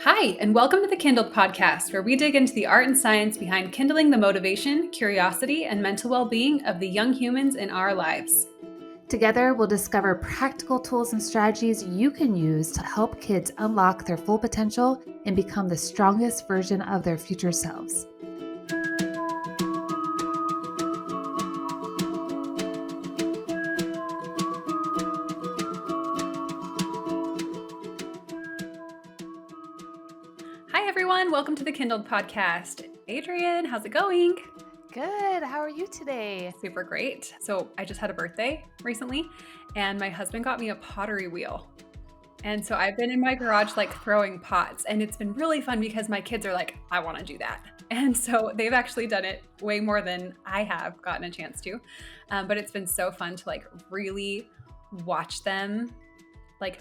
Hi, and welcome to the KindlED Podcast, where we dig into the art and science behind kindling the motivation, curiosity, and mental well-being of the young humans in our lives. Together, we'll discover practical tools and strategies you can use to help kids unlock their full potential and become the strongest version of their future selves. Hi, everyone. Welcome to the KindlED Podcast. Adriane, how's it going? Good. How are you today? Super great. So I just had a birthday recently, and my husband got me a pottery wheel. And so I've been in my garage throwing pots, and it's been really fun because my kids are like, I want to do that. And so they've actually done it way more than I have gotten a chance to. But it's been so fun to really watch them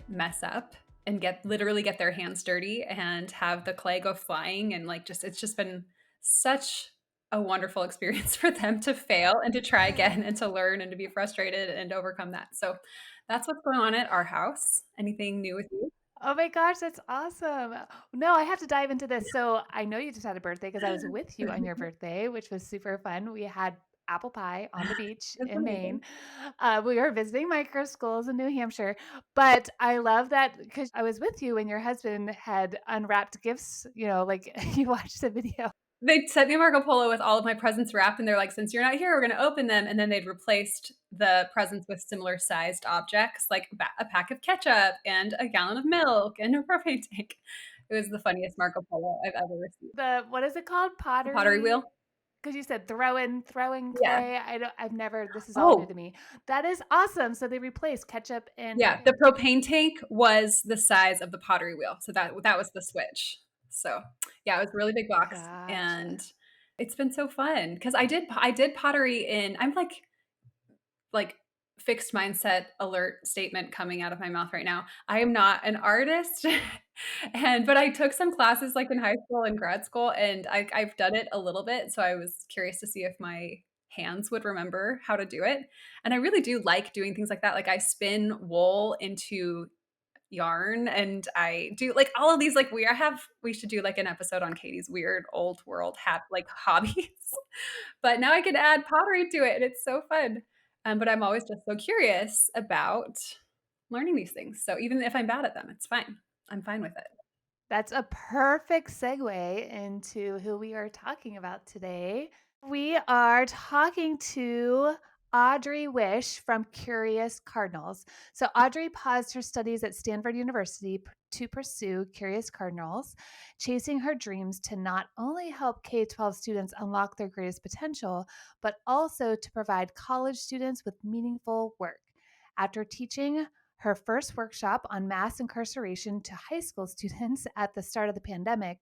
mess up and literally get their hands dirty and have the clay go flying. And it's just been such a wonderful experience for them to fail and to try again and to learn and to be frustrated and overcome that. So that's what's going on at our house. Anything new with you? Oh my gosh, that's awesome. No, I have to dive into this. So I know you just had a birthday because I was with you on your birthday, which was super fun. We had apple pie on the beach That's in amazing. Maine. We were visiting micro schools in New Hampshire. But I love that because I was with you when your husband had unwrapped gifts, you watched the video. They sent me a Marco Polo with all of my presents wrapped, and they're like, since you're not here, we're going to open them. And then they'd replaced the presents with similar sized objects, like a pack of ketchup and a gallon of milk and a propane tank. It was the funniest Marco Polo I've ever received. What is it called? The pottery Pottery? wheel? Because you said throwing Yeah. clay. I've never, this is all new Oh, to me. That is awesome. So they replaced ketchup and yeah. The propane tank was the size of the pottery wheel. So that was the switch. So yeah, it was a really big box. And gotcha. it's been so fun because I did pottery in, I'm like fixed mindset alert statement coming out of my mouth right now. I am not an artist. But I took some classes in high school and grad school, and I've done it a little bit. So I was curious to see if my hands would remember how to do it. And I really do like doing things like that. Like I spin wool into yarn, and I do all of these we should do an episode on Katie's weird old world hobbies. But now I can add pottery to it, and it's so fun. But I'm always just so curious about learning these things. So even if I'm bad at them, it's fine. I'm fine with it. That's a perfect segue into who we are talking about today. We are talking to Audrey Wisch from Curious Cardinals. So, Audrey paused her studies at Stanford University to pursue Curious Cardinals, chasing her dreams to not only help K 12 students unlock their greatest potential, but also to provide college students with meaningful work. After teaching her first workshop on mass incarceration to high school students at the start of the pandemic,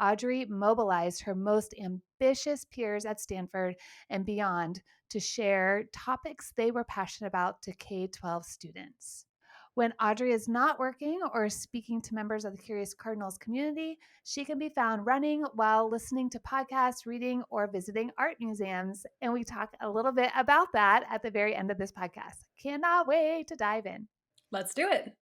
Audrey mobilized her most ambitious peers at Stanford and beyond to share topics they were passionate about to K 12 students. When Audrey is not working or speaking to members of the Curious Cardinals community, she can be found running while listening to podcasts, reading, or visiting art museums. And we talk a little bit about that at the very end of this podcast. Cannot wait to dive in. Let's do it.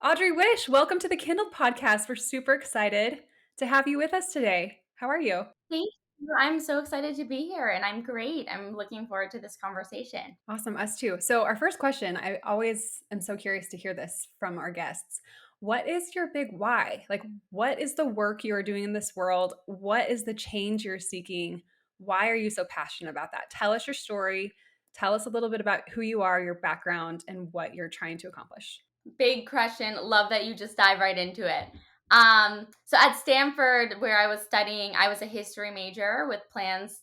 Audrey Wisch, welcome to the KindlED Podcast. We're super excited to have you with us today. How are you? Thank you. I'm so excited to be here, and I'm great. I'm looking forward to this conversation. Awesome, us too. So our first question, I always am so curious to hear this from our guests. What is your big why? What is the work you are doing in this world? What is the change you're seeking? Why are you so passionate about that? Tell us your story. Tell us a little bit about who you are, your background, and what you're trying to accomplish. Big question. Love that you just dive right into it. So at Stanford, where I was studying, I was a history major with plans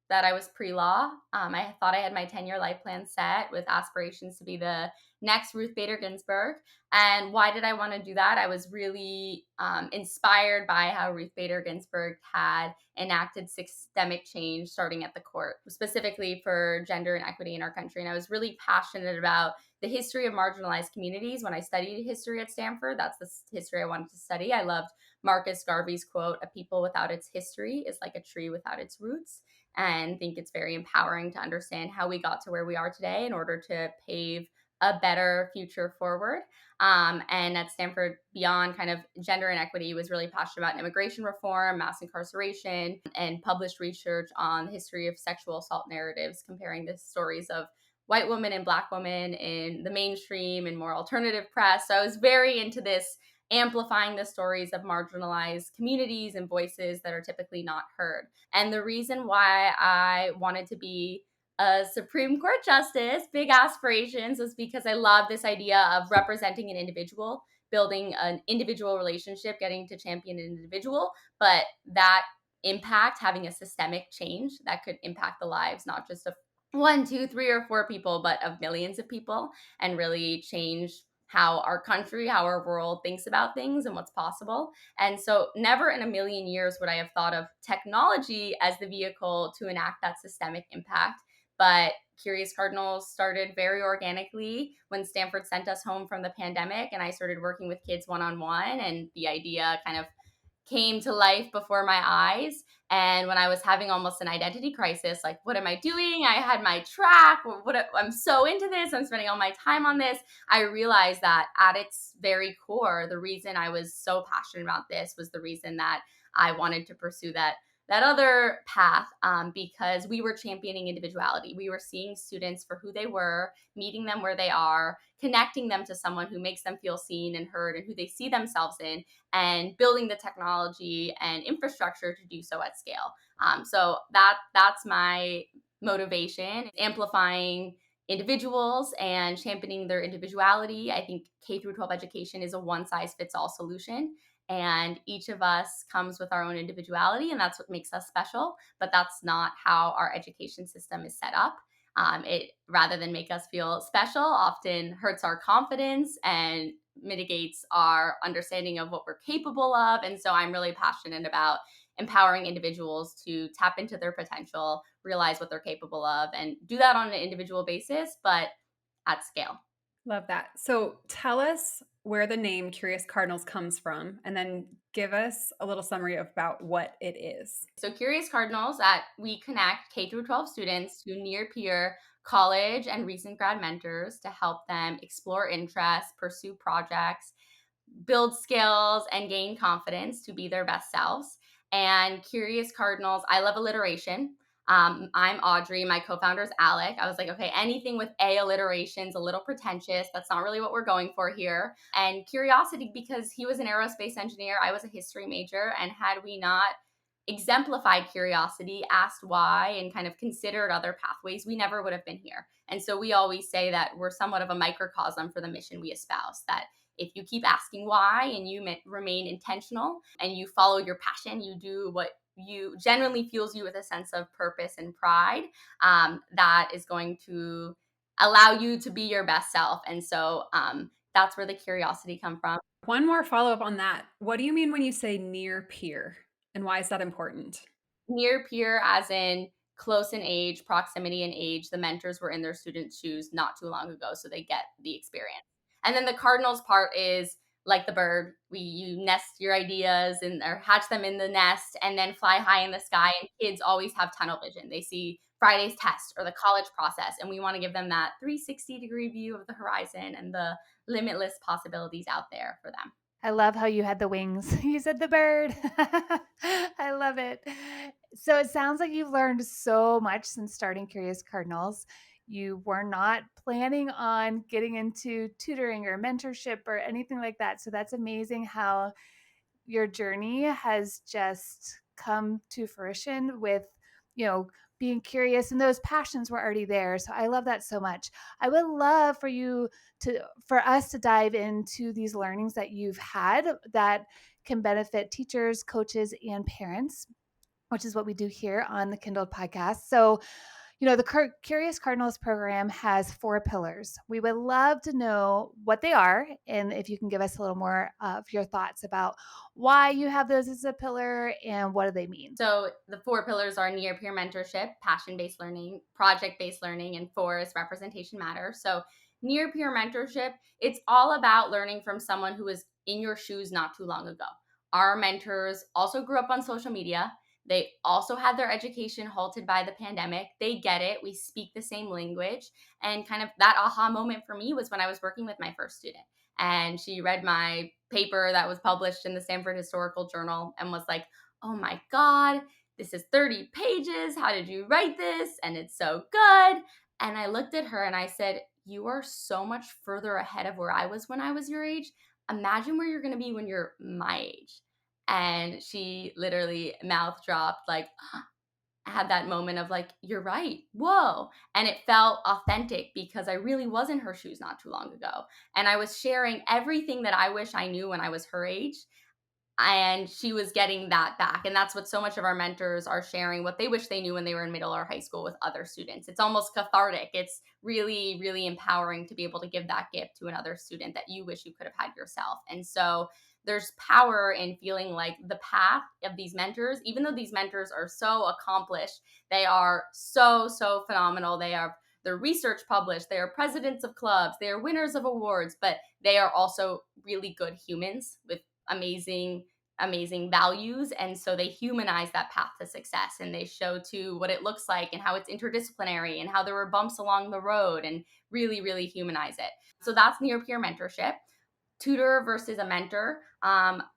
that I was pre-law. I thought I had my 10-year life plan set with aspirations to be the next Ruth Bader Ginsburg. And why did I want to do that? I was really inspired by how Ruth Bader Ginsburg had enacted systemic change starting at the court, specifically for gender and equity in our country. And I was really passionate about the history of marginalized communities. When I studied history at Stanford, that's the history I wanted to study. I loved Marcus Garvey's quote, "A people without its history is like a tree without its roots," and think it's very empowering to understand how we got to where we are today in order to pave a better future forward. And at Stanford, beyond kind of gender inequity, was really passionate about immigration reform, mass incarceration, and published research on the history of sexual assault narratives, comparing the stories of white women and Black women in the mainstream and more alternative press. So I was very into this, amplifying the stories of marginalized communities and voices that are typically not heard. And the reason why I wanted to be a Supreme Court justice, big aspirations, was because I love this idea of representing an individual, building an individual relationship, getting to champion an individual, but that impact, having a systemic change that could impact the lives, not just of one, two, three, or four people, but of millions of people, and really change how our country, how our world thinks about things and what's possible. And so, never in a million years would I have thought of technology as the vehicle to enact that systemic impact. But Curious Cardinals started very organically when Stanford sent us home from the pandemic, and I started working with kids one on one. And the idea kind of came to life before my eyes. And when I was having almost an identity crisis, like, what am I doing? I had my track. I'm so into this. I'm spending all my time on this. I realized that at its very core, the reason I was so passionate about this was the reason that I wanted to pursue that other path, because we were championing individuality. We were seeing students for who they were, meeting them where they are, connecting them to someone who makes them feel seen and heard and who they see themselves in, and building the technology and infrastructure to do so at scale. So that's my motivation, amplifying individuals and championing their individuality. I think K through 12 education is a one size fits all solution. And each of us comes with our own individuality, and that's what makes us special. But that's not how our education system is set up. It, rather than make us feel special, often hurts our confidence and mitigates our understanding of what we're capable of. And so I'm really passionate about empowering individuals to tap into their potential, realize what they're capable of, and do that on an individual basis, but at scale. Love that. So tell us where the name Curious Cardinals comes from, and then give us a little summary about what it is. So Curious Cardinals, that we connect K through 12 students to near peer college and recent grad mentors to help them explore interests, pursue projects, build skills, and gain confidence to be their best selves. And Curious Cardinals, I love alliteration. I'm Audrey, my co-founder is Alec. I was like, okay, anything with A alliteration's a little pretentious. That's not really what we're going for here. And curiosity, because he was an aerospace engineer, I was a history major, and had we not exemplified curiosity, asked why, and kind of considered other pathways, we never would have been here. And so we always say that we're somewhat of a microcosm for the mission we espouse, that if you keep asking why and you remain intentional and you follow your passion, you do what you genuinely fuels you with a sense of purpose and pride, that is going to allow you to be your best self. And so that's where the curiosity comes from. One more follow up on that. What do you mean when you say near peer, and why is that important? Near peer, as in close in age, proximity in age. The mentors were in their students' shoes not too long ago, so they get the experience. And then the Cardinals part is like the bird. You nest your ideas and or hatch them in the nest and then fly high in the sky. And kids always have tunnel vision. They see Friday's test or the college process, and we want to give them that 360-degree view of the horizon and the limitless possibilities out there for them. I love how you had the wings. You said the bird. I love it. So it sounds like you've learned so much since starting Curious Cardinals. You were not planning on getting into tutoring or mentorship or anything like that. So that's amazing how your journey has just come to fruition with, being curious, and those passions were already there. So I love that so much. I would love for us to dive into these learnings that you've had that can benefit teachers, coaches, and parents, which is what we do here on the KindlED Podcast. So, the Curious Cardinals program has 4 pillars. We would love to know what they are, and if you can give us a little more of your thoughts about why you have those as a pillar and what do they mean. So the 4 pillars are near peer mentorship, passion-based learning, project-based learning, and 4 is representation matters. So near peer mentorship, it's all about learning from someone who was in your shoes not too long ago. Our mentors also grew up on social media. They also had their education halted by the pandemic. They get it. We speak the same language. And kind of that aha moment for me was when I was working with my first student. And she read my paper that was published in the Stanford Historical Journal and was like, oh my God, this is 30 pages. How did you write this? And it's so good. And I looked at her and I said, you are so much further ahead of where I was when I was your age. Imagine where you're going to be when you're my age. And she literally mouth dropped, like, had that moment of like, you're right. Whoa. And it felt authentic because I really was in her shoes not too long ago. And I was sharing everything that I wish I knew when I was her age, and she was getting that back. And that's what so much of our mentors are sharing, what they wish they knew when they were in middle or high school with other students. It's almost cathartic. It's really, really empowering to be able to give that gift to another student that you wish you could have had yourself. And so there's power in feeling like the path of these mentors, even though these mentors are so accomplished, they are so, so phenomenal. They're research published, they are presidents of clubs, they are winners of awards, but they are also really good humans with amazing values. And so they humanize that path to success, and they show to what it looks like and how it's interdisciplinary and how there were bumps along the road, and really, really humanize it. So that's near peer mentorship. Tutor versus a mentor.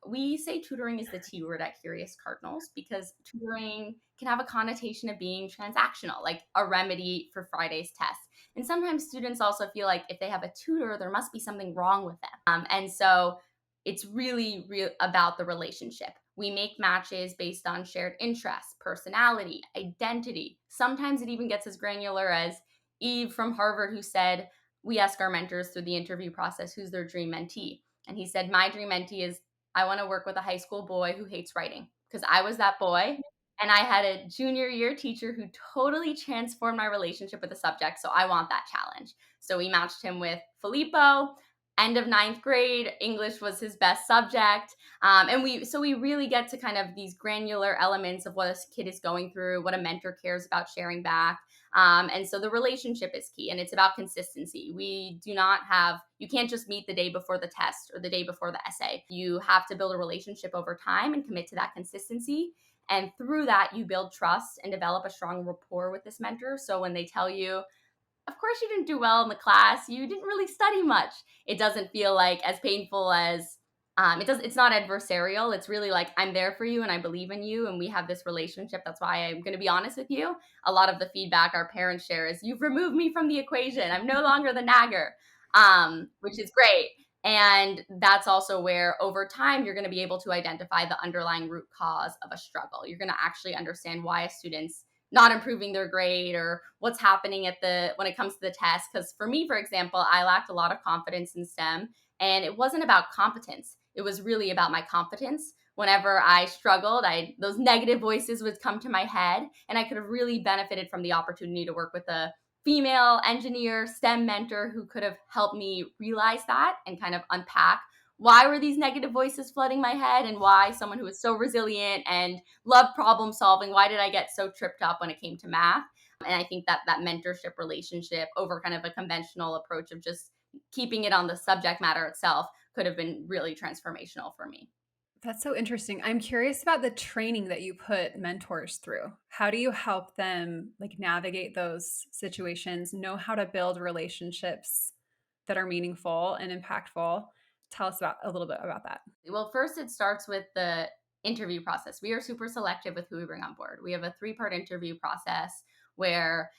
We say tutoring is the T word at Curious Cardinals because tutoring can have a connotation of being transactional, like a remedy for Friday's test. And sometimes students also feel like if they have a tutor, there must be something wrong with them. And so it's really real about the relationship. We make matches based on shared interests, personality, identity. Sometimes it even gets as granular as Eve from Harvard, who said, we ask our mentors through the interview process, who's their dream mentee? And he said, my dream mentee is, I want to work with a high school boy who hates writing, because I was that boy. And I had a junior year teacher who totally transformed my relationship with the subject. So I want that challenge. So we matched him with Filippo. End of ninth grade, English was his best subject. And we really get to kind of these granular elements of what a kid is going through, what a mentor cares about sharing back. And so the relationship is key, and it's about consistency. You can't just meet the day before the test or the day before the essay. You have to build a relationship over time and commit to that consistency. And through that, you build trust and develop a strong rapport with this mentor. So when they tell you, of course you didn't do well in the class, you didn't really study much, it doesn't feel like as painful as it's not adversarial. It's really like, I'm there for you and I believe in you and we have this relationship. That's why I'm going to be honest with you. A lot of the feedback our parents share is, you've removed me from the equation. I'm no longer the nagger, which is great. And that's also where over time, you're going to be able to identify the underlying root cause of a struggle. You're going to actually understand why a student's not improving their grade or what's happening when it comes to the test. Because for me, for example, I lacked a lot of confidence in STEM, and it wasn't about competence. It was really about my competence. Whenever I struggled, those negative voices would come to my head, and I could have really benefited from the opportunity to work with a female engineer STEM mentor who could have helped me realize that and kind of unpack why were these negative voices flooding my head, and why someone who was so resilient and loved problem solving, why did I get so tripped up when it came to math? And I think that mentorship relationship over kind of a conventional approach of just keeping it on the subject matter itself could have been really transformational for me. That's so interesting. I'm curious about the training that you put mentors through. How do you help them like navigate those situations, know how to build relationships that are meaningful and impactful? Tell us a little bit about that. Well, first it starts with the interview process. We are super selective with who we bring on board. We have a 3-part interview process where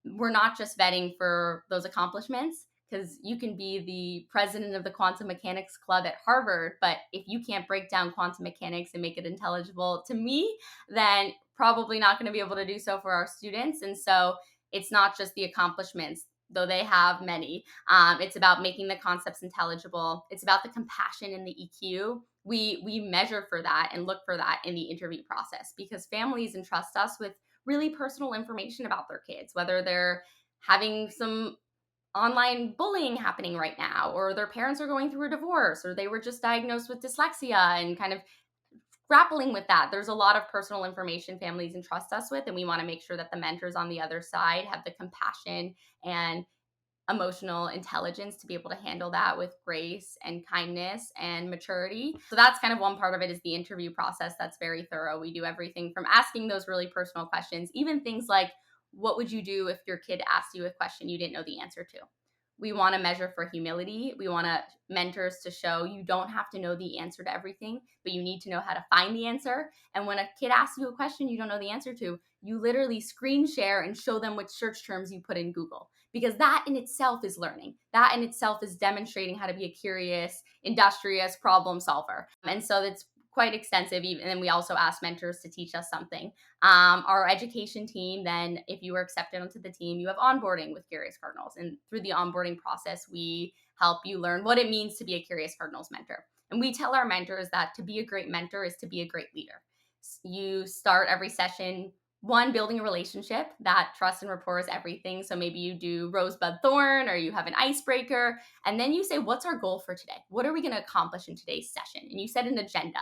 we're not just vetting for those accomplishments, because you can be the president of the quantum mechanics club at Harvard, but if you can't break down quantum mechanics and make it intelligible to me, then probably not going to be able to do so for our students. And so it's not just the accomplishments, though they have many. It's about making the concepts intelligible. It's about the compassion and the EQ. We measure for that and look for that in the interview process, because families entrust us with really personal information about their kids, whether they're having some online bullying happening right now, or their parents are going through a divorce, or they were just diagnosed with dyslexia and kind of grappling with that. There's a lot of personal information families entrust us with, and we want to make sure that the mentors on the other side have the compassion and emotional intelligence to be able to handle that with grace and kindness and maturity. So that's kind of one part of it, is the interview process. That's very thorough. We do everything from asking those really personal questions, even things like, what would you do if your kid asked you a question you didn't know the answer to? We want to measure for humility. We want mentors to show you don't have to know the answer to everything, but you need to know how to find the answer. And when a kid asks you a question you don't know the answer to, you literally screen share and show them which search terms you put in Google, because that in itself is learning. That in itself is demonstrating how to be a curious, industrious problem solver. And so it's quite extensive. And then we also ask mentors to teach us something. Our education team, then, if you are accepted onto the team, you have onboarding with Curious Cardinals. And through the onboarding process, we help you learn what it means to be a Curious Cardinals mentor. And we tell our mentors that to be a great mentor is to be a great leader. You start every session, one, building a relationship. That trust and rapport is everything. So maybe you do rosebud thorn, or you have an icebreaker, and then you say, what's our goal for today? What are we going to accomplish in today's session? And you set an agenda.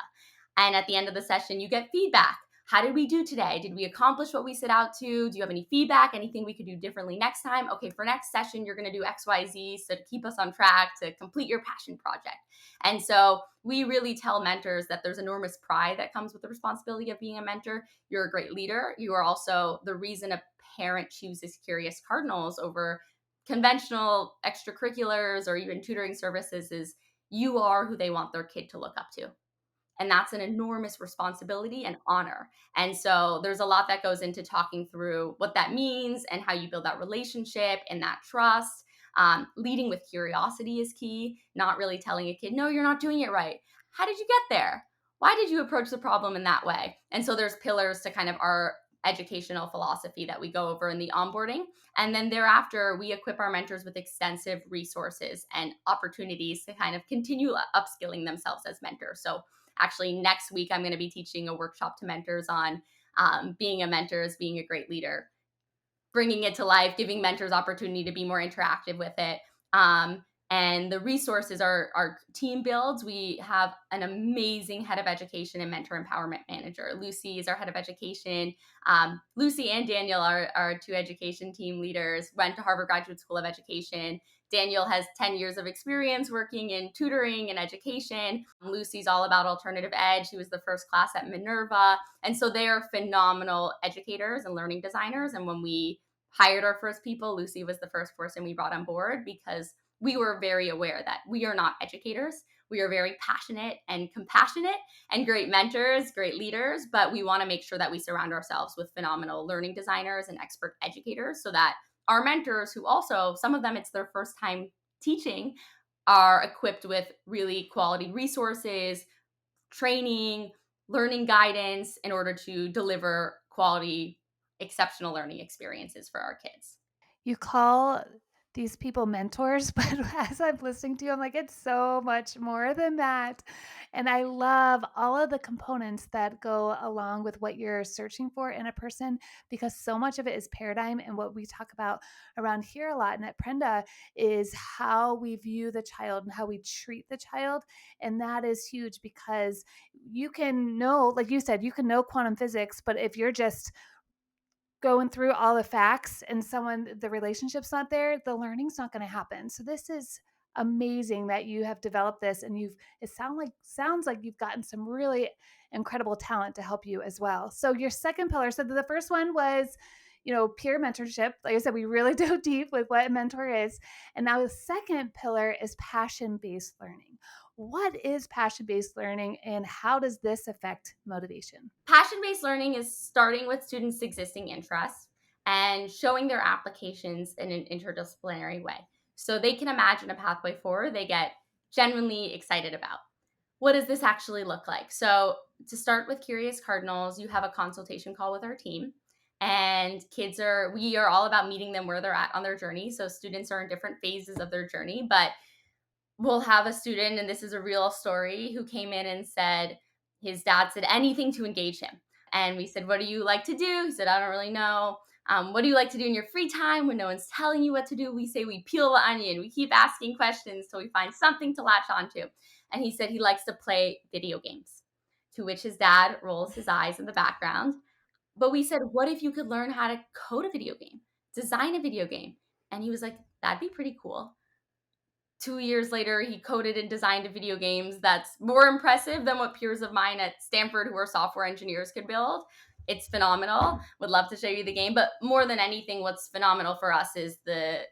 And at the end of the session, you get feedback. How did we do today? Did we accomplish what we set out to? Do you have any feedback? Anything we could do differently next time? Okay, for next session, you're going to do XYZ, so to keep us on track to complete your passion project. And so we really tell mentors that there's enormous pride that comes with the responsibility of being a mentor. You're a great leader. You are also the reason a parent chooses Curious Cardinals over conventional extracurriculars or even tutoring services, is you are who they want their kid to look up to. And that's an enormous responsibility and honor. And so there's a lot that goes into talking through what that means and how you build that relationship and that trust. Leading with curiosity is key, not really telling a kid, no, you're not doing it right. How did you get there? Why did you approach the problem in that way? And so there's pillars to kind of our educational philosophy that we go over in the onboarding. And then thereafter, we equip our mentors with extensive resources and opportunities to kind of continue upskilling themselves as mentors. So actually, next week, I'm going to be teaching a workshop to mentors on being a mentor is being a great leader, bringing it to life, giving mentors opportunity to be more interactive with it. And the resources are our team builds. We have an amazing head of education and mentor empowerment manager. Lucy is our head of education. Lucy and Daniel are our two education team leaders, went to Harvard Graduate School of Education. Daniel has 10 years of experience working in tutoring and education. Lucy's all about alternative ed. She was the first class at Minerva. And so they are phenomenal educators and learning designers. And when we hired our first people, Lucy was the first person we brought on board, because we were very aware that we are not educators. We are very passionate and compassionate and great mentors, great leaders, but we want to make sure that we surround ourselves with phenomenal learning designers and expert educators, so that our mentors, who also, some of them, it's their first time teaching, are equipped with really quality resources, training, learning guidance in order to deliver quality, exceptional learning experiences for our kids. You call these people mentors, but as I'm listening to you, I'm like, it's so much more than that. And I love all of the components that go along with what you're searching for in a person, because so much of it is paradigm. And what we talk about around here a lot and at Prenda is how we view the child and how we treat the child. And that is huge, because you can know, like you said, you can know quantum physics, but if you're just going through all the facts and the relationship's not there, the learning's not going to happen. So this is amazing that you have developed this, and it sounds like you've gotten some really incredible talent to help you as well. So your second pillar, so the first one was, peer mentorship. Like I said, we really dove deep with what a mentor is. And now the second pillar is passion-based learning. What is passion-based learning, and how does this affect motivation? Passion-based learning is starting with students' existing interests and showing their applications in an interdisciplinary way, so they can imagine a pathway forward they get genuinely excited about. What does this actually look like? So to start with Curious Cardinals, you have a consultation call with our team, and we are all about meeting them where they're at on their journey. So students are in different phases of their journey, but we'll have a student, and this is a real story, who came in and said his dad said anything to engage him. And we said, what do you like to do? He said, I don't really know. What do you like to do in your free time when no one's telling you what to do? We say we peel the onion. We keep asking questions till we find something to latch onto. And he said he likes to play video games, to which his dad rolls his eyes in the background. But we said, what if you could learn how to code a video game, design a video game? And he was like, that'd be pretty cool. 2 years later, he coded and designed video games that's more impressive than what peers of mine at Stanford who are software engineers could build. It's phenomenal. Would love to show you the game. But more than anything, what's phenomenal for us is the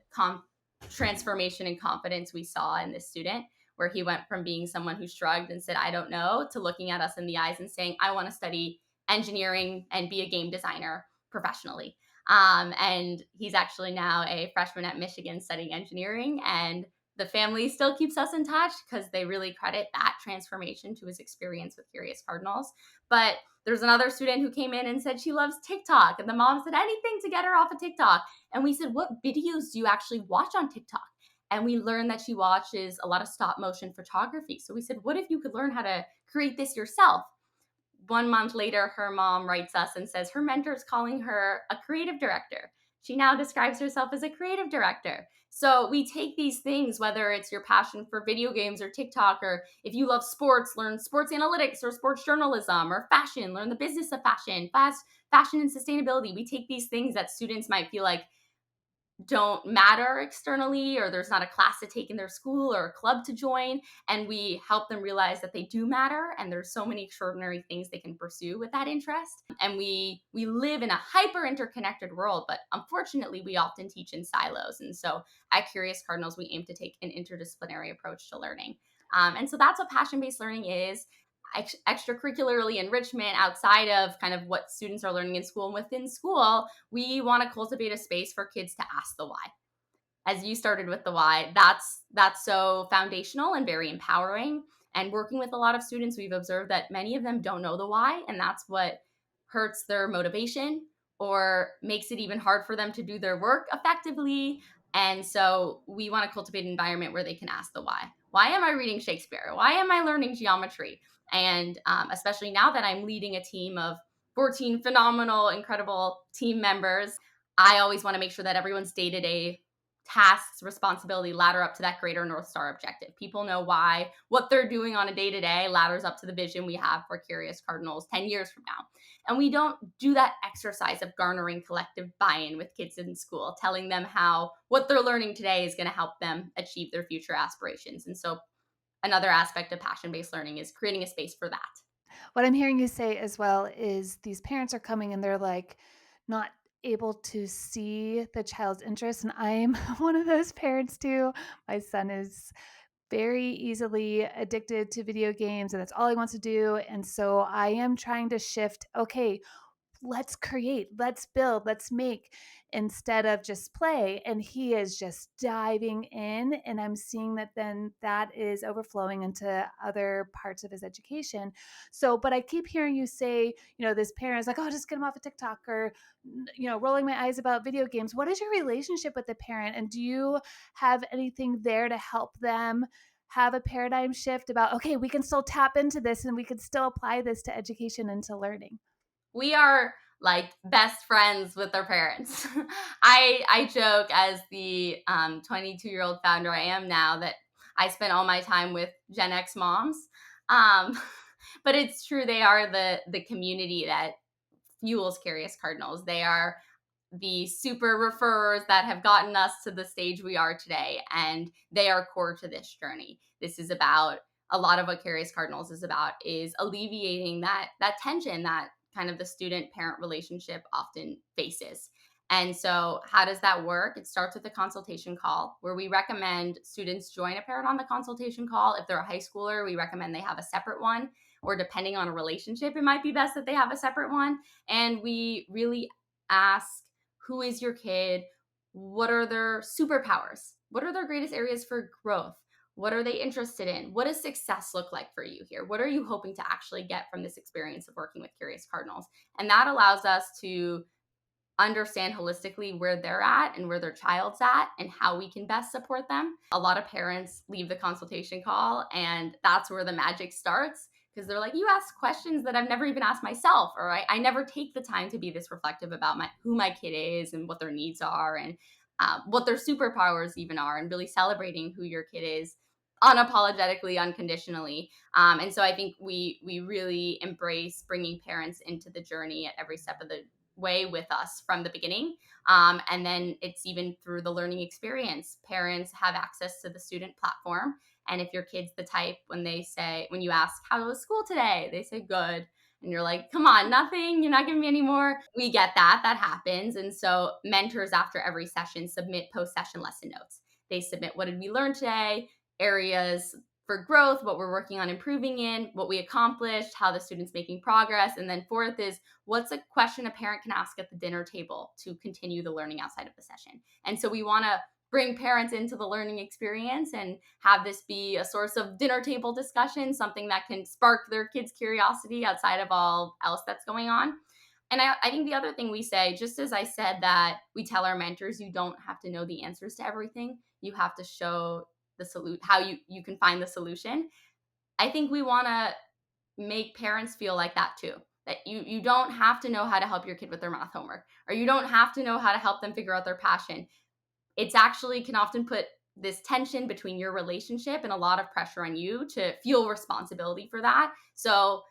transformation and confidence we saw in this student, where he went from being someone who shrugged and said, I don't know, to looking at us in the eyes and saying, I want to study engineering and be a game designer professionally. And he's actually now a freshman at Michigan studying engineering. And the family still keeps us in touch because they really credit that transformation to his experience with Curious Cardinals. But there's another student who came in and said she loves TikTok. And the mom said anything to get her off of TikTok. And we said, what videos do you actually watch on TikTok? And we learned that she watches a lot of stop motion photography. So we said, what if you could learn how to create this yourself? 1 month later, her mom writes us and says her mentor is calling her a creative director. She now describes herself as a creative director. So we take these things, whether it's your passion for video games or TikTok, or if you love sports, learn sports analytics or sports journalism, or fashion, learn the business of fashion, fashion and sustainability. We take these things that students might feel like don't matter externally, or there's not a class to take in their school or a club to join, and we help them realize that they do matter, and there's so many extraordinary things they can pursue with that interest. And we live in a hyper interconnected world, but unfortunately we often teach in silos. And so at Curious Cardinals, we aim to take an interdisciplinary approach to learning. And so that's what passion-based learning is. Extracurricularly enrichment outside of kind of what students are learning in school. And within school, we want to cultivate a space for kids to ask the why. As you started with the why, that's so foundational and very empowering. And working with a lot of students, we've observed that many of them don't know the why, and that's what hurts their motivation or makes it even hard for them to do their work effectively. And so we want to cultivate an environment where they can ask the why. Why am I reading Shakespeare? Why am I learning geometry? And especially now that I'm leading a team of 14 phenomenal, incredible team members, I always want to make sure that everyone's day-to-day tasks, responsibility ladder up to that greater North Star objective. People know why what they're doing on a day-to-day ladders up to the vision we have for Curious Cardinals 10 years from now. And we don't do that exercise of garnering collective buy-in with kids in school, telling them how what they're learning today is going to help them achieve their future aspirations. And so another aspect of passion-based learning is creating a space for that. What I'm hearing you say as well is these parents are coming and they're like not able to see the child's interest. And I'm one of those parents too. My son is very easily addicted to video games and that's all he wants to do. And so I am trying to shift, okay, let's create, let's build, let's make instead of just play. And he is just diving in. And I'm seeing that then that is overflowing into other parts of his education. So, but I keep hearing you say, this parent is like, oh, just get him off of TikTok or, rolling my eyes about video games. What is your relationship with the parent? And do you have anything there to help them have a paradigm shift about, okay, we can still tap into this and we can still apply this to education and to learning? We are like best friends with their parents. I joke as the 22-year-old founder I am now that I spent all my time with Gen X moms. Um, but it's true, they are the community that fuels Curious Cardinals. They are the super referrers that have gotten us to the stage we are today, and they are core to this journey. This is about a lot of what Curious Cardinals is about, is alleviating that tension that kind of the student-parent relationship often faces. And so how does that work? It starts with a consultation call where we recommend students join a parent on the consultation call. If they're a high schooler, we recommend they have a separate one, or depending on a relationship, it might be best that they have a separate one. And we really ask, who is your kid? What are their superpowers? What are their greatest areas for growth? What are they interested in? What does success look like for you here? What are you hoping to actually get from this experience of working with Curious Cardinals? And that allows us to understand holistically where they're at and where their child's at and how we can best support them. A lot of parents leave the consultation call, and that's where the magic starts, because they're like, you ask questions that I've never even asked myself, or I never take the time to be this reflective about who my kid is and what their needs are, and what their superpowers even are, and really celebrating who your kid is unapologetically, unconditionally. And so I think we really embrace bringing parents into the journey at every step of the way with us from the beginning. And then it's even through the learning experience. Parents have access to the student platform. And if your kid's the type, when you ask, how was school today? They say, good. And you're like, come on, nothing. You're not giving me any more. We get that. That happens. And so mentors after every session submit post-session lesson notes. They submit, what did we learn today? Areas for growth, what we're working on improving in, what we accomplished, how the student's making progress. And then fourth is, what's a question a parent can ask at the dinner table to continue the learning outside of the session? And so we want to bring parents into the learning experience and have this be a source of dinner table discussion, something that can spark their kids' curiosity outside of all else that's going on. And I think the other thing we say, just as I said that we tell our mentors, you don't have to know the answers to everything. You have to show how you can find the solution. I think we want to make parents feel like that too. That you don't have to know how to help your kid with their math homework, or you don't have to know how to help them figure out their passion. It's actually can often put this tension between your relationship and a lot of pressure on you to feel responsibility for that. So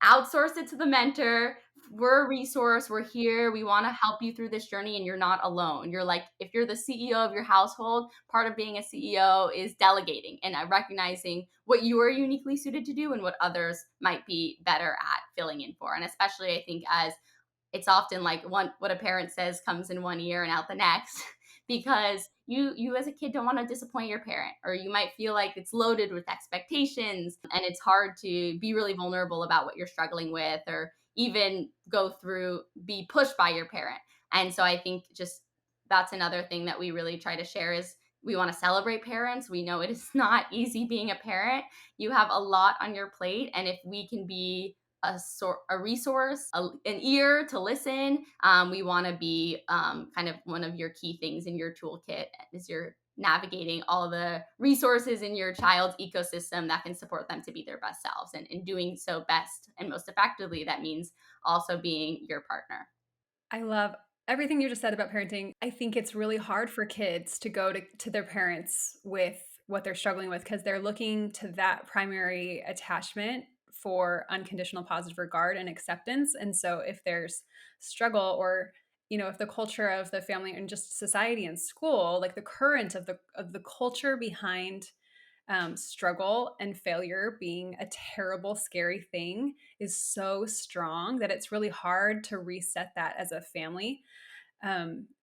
outsource it to the mentor. We're a resource. We're here. We want to help you through this journey, and you're not alone. You're like, if you're the CEO of your household, part of being a CEO is delegating and recognizing what you are uniquely suited to do and what others might be better at filling in for. And especially, I think, as it's often like what a parent says comes in one ear and out the next because you as a kid don't want to disappoint your parent, or you might feel like it's loaded with expectations and it's hard to be really vulnerable about what you're struggling with, or even be pushed by your parent. And so I think just that's another thing that we really try to share is we want to celebrate parents. We know it is not easy being a parent. You have a lot on your plate, and if we can be a resource, an ear to listen. We want to be kind of one of your key things in your toolkit as you're navigating all the resources in your child's ecosystem that can support them to be their best selves. And in doing so best and most effectively, that means also being your partner. I love everything you just said about parenting. I think it's really hard for kids to go to their parents with what they're struggling with because they're looking to that primary attachment for unconditional positive regard and acceptance. And so if there's struggle, or if the culture of the family and just society and school, like the current of the culture behind struggle and failure being a terrible, scary thing is so strong that it's really hard to reset that as a family.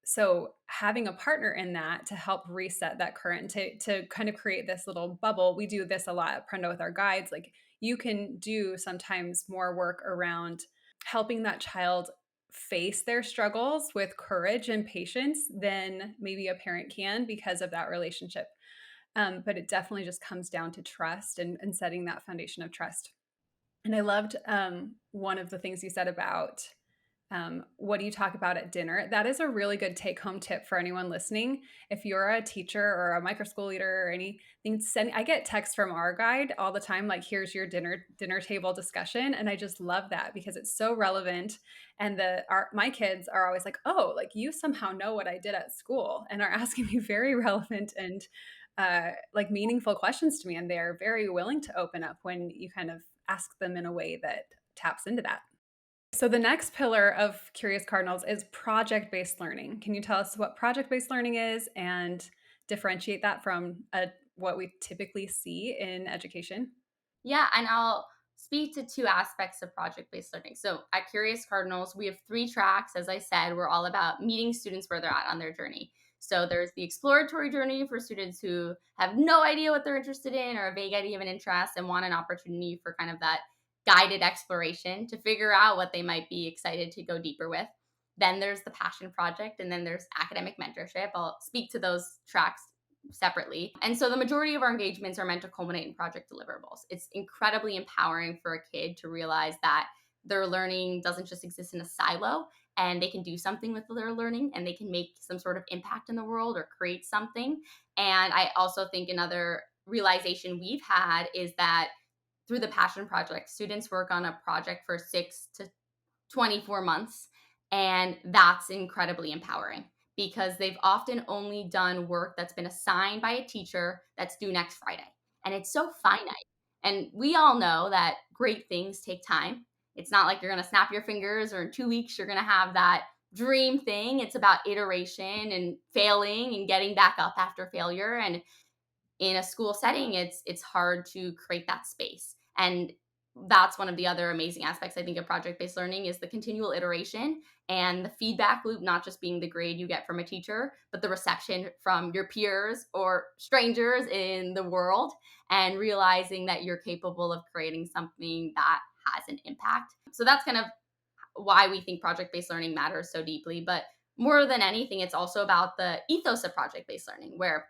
So having a partner in that to help reset that current, to kind of create this little bubble. We do this a lot at Prendo with our guides. Like, you can do sometimes more work around helping that child face their struggles with courage and patience than maybe a parent can because of that relationship. But it definitely just comes down to trust and setting that foundation of trust. And I loved one of the things you said about what do you talk about at dinner? That is a really good take-home tip for anyone listening. If you're a teacher or a micro school leader or anything, I get texts from our guide all the time, like, here's your dinner table discussion. And I just love that because it's so relevant. And my kids are always like, oh, like, you somehow know what I did at school, and are asking me very relevant and like meaningful questions to me. And they're very willing to open up when you kind of ask them in a way that taps into that. So the next pillar of Curious Cardinals is project-based learning. Can you tell us what project-based learning is and differentiate that from what we typically see in education? Yeah, and I'll speak to two aspects of project-based learning. So at Curious Cardinals, we have 3 tracks. As I said, we're all about meeting students where they're at on their journey. So there's the exploratory journey for students who have no idea what they're interested in, or a vague idea of an interest, and want an opportunity for kind of that guided exploration to figure out what they might be excited to go deeper with. Then there's the passion project, and then there's academic mentorship. I'll speak to those tracks separately. And so the majority of our engagements are meant to culminate in project deliverables. It's incredibly empowering for a kid to realize that their learning doesn't just exist in a silo, and they can do something with their learning, and they can make some sort of impact in the world or create something. And I also think another realization we've had is that through the passion project, students work on a project for 6 to 24 months. And that's incredibly empowering because they've often only done work that's been assigned by a teacher that's due next Friday. And it's so finite. And we all know that great things take time. It's not like you're going to snap your fingers or in 2 weeks you're going to have that dream thing. It's about iteration and failing and getting back up after failure. And in a school setting, it's hard to create that space. And that's one of the other amazing aspects, I think, of project-based learning is the continual iteration and the feedback loop, not just being the grade you get from a teacher, but the reception from your peers or strangers in the world, and realizing that you're capable of creating something that has an impact. So that's kind of why we think project-based learning matters so deeply. But more than anything, it's also about the ethos of project-based learning, where